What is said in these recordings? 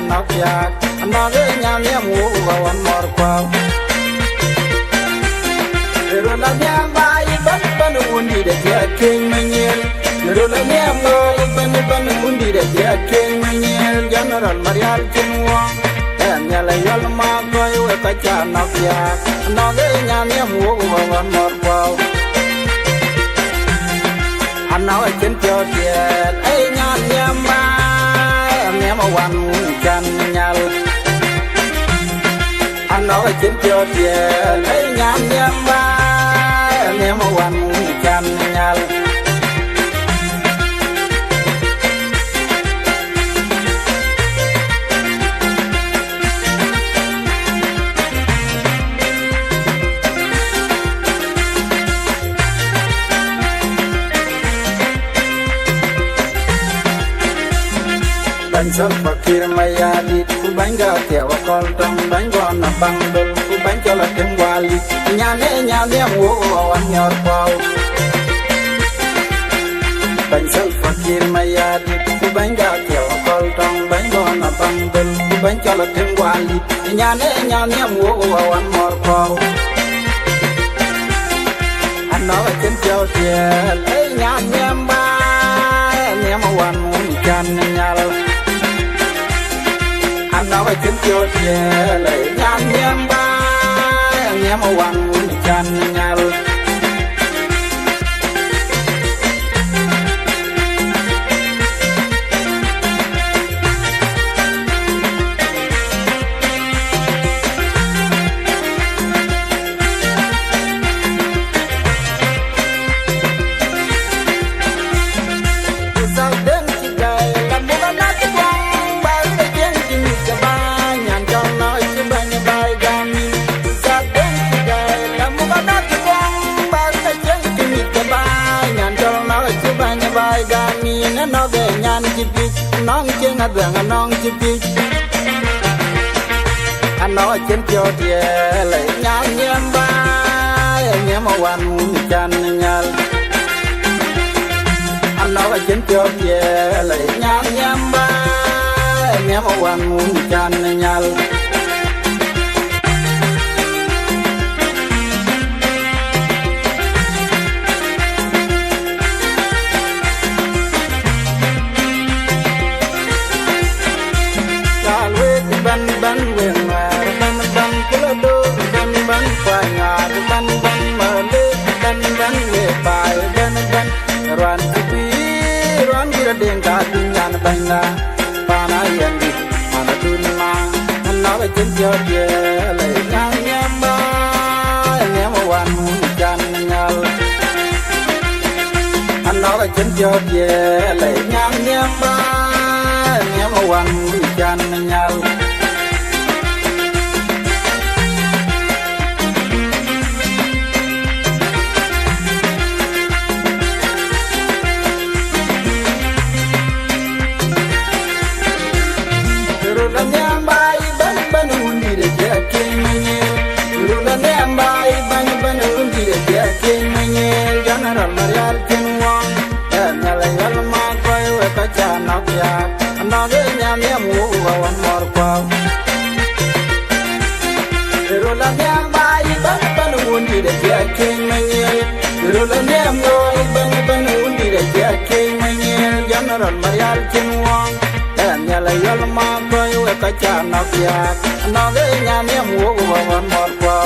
nó kia nó cái nhà niệm ngủ vào ăn mор qua rồi là nhà bay bắt bắt undi để chia kinh mình nhiên rồi là nhà bay bắt undi để chia kinh mình nhiên general marial kinwa nhà lại yal ma coi với cái cha nó kia nó cái nhà niệm ngủ vào ăn mор qua anh nói trên cho tiền ấy nhàn nhâm ba em mà quan chân nhau anh nói trên cho tiền ấy nhàn nhâm ba em mà quan chân nhau bánh sốt fakir maya đi ku bánh gạo kẹo con trong bánh con nằm băng đôi ku bánh cho là tiếng wali nhà nè ngủ ăn nhọt vào bánh sốt fakir maya đi ku bánh gạo kẹo con trong bánh con nằm băng đôi ku bánh cho là tiếng wali nhà nè ngủ ăn nhọt vào anh nói trên chiều tiền lấy nhà nhem ba nè mà quan chân nhau anh nói trên chiều tiền lấy nhà nhem ba nè mà quan chân nhau nó về nhan chi pi nong trên ngặt rằng nong chi pi anh nói trên chiều tiền lấy nhan nhem ba nhem mà quan chân nhau anh nói trên chiều tiền lấy nhan nhem ba nhem mà quan chân nhau ban quyền mà ban kilo đô ban khoai ngà ban mờ lê ban về bài ban ran kupi ran kira đen cả tin nhàn ban la pana yan đi mana tun ma nói trên chiều kia lấy ngang nhâm ba nhâm wan chan nhau anh nói trên chiều kia lấy ngang nhâm ba nhâm wan chan nhau general marial kinwa nhà lại yal ma coi với cái cha nó kia nó cái nhà niệm ngủ vào ăn mор qua rồi là nhà bay ban undi để chia kinh mình rồi là nhà ngồi ban undi để chia kinh mình general marial kinwa nhà lại yal ma coi với cái cha nó kia nó cái nhà niệm ngủ vào ăn mор qua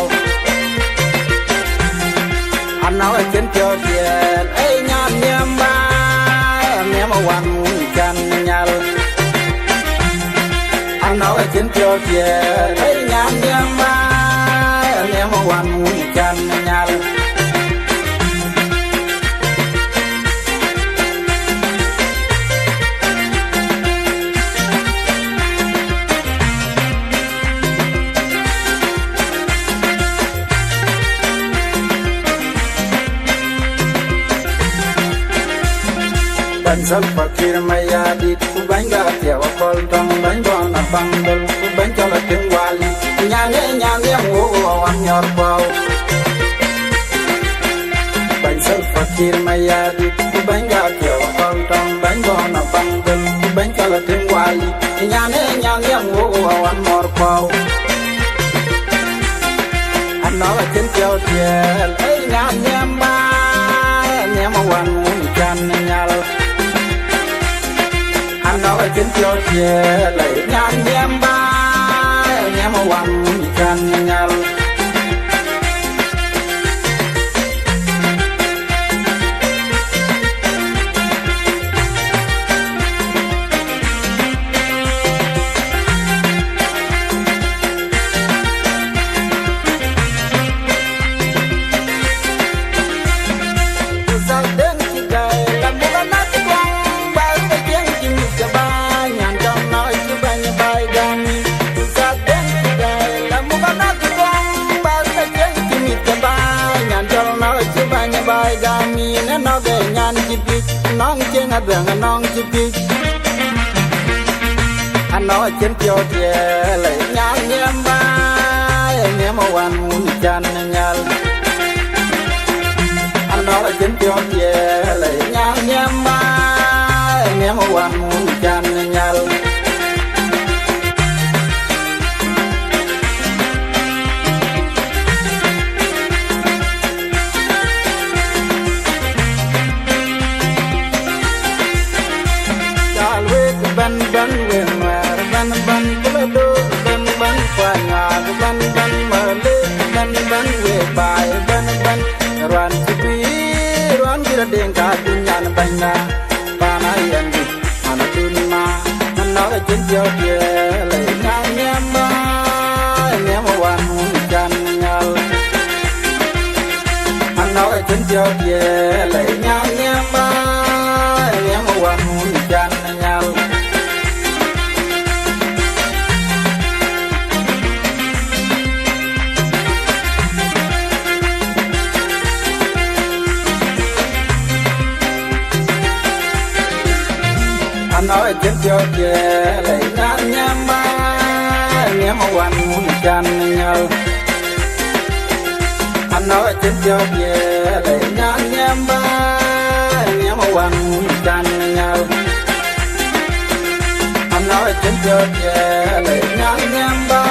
anh nói trên chiều tiền ấy nhan nhem ba nhem mà quan chân nhau anh nói trên chiều tiền ấy nhan nhem ba nhem mà quan chân nhau bánh sốt fakir maya đi ku bánh gạo kẹo con trong bánh con nằm băng đôi ku bánh cho là tiếng wali nhà nè ngủ ăn nhọt vào bánh sốt fakir maya đi ku bánh gạo kẹo con trong bánh con nằm băng đôi ku bánh cho là tiếng wali nhà nè tiel ai nyam nyam ba nyam wan chan nyal ano chen cho tiel ai nyam nyam ba nyam wan chan nyal bài gami nó về nhan chip nong trên ngã đường nong chip anh nói trên chiều tiề lấy nhang nhém ba nhém wan chan nhal anh nói trên chiều tiề lấy nhang nhém ba nhém wan chan nhal ban ban we mar ban ban kulado ban ban kwanya ban ban male ban ban we bai ban ban ran tipi ran kira deng ka dunyan banya bana yandi mana dunma mana jen jo ye le nyam nyam ba nyam wan jan nyal mana jen jo ye le nyam nyam ba nyam wan jan nyal nói trên cho về lấy nhang nhám ba nhém wan chan nhau anh nói trên cho về lấy nhang nhám ba nhém wan chan nhau anh nói trên cho về lấy nhang nhám ba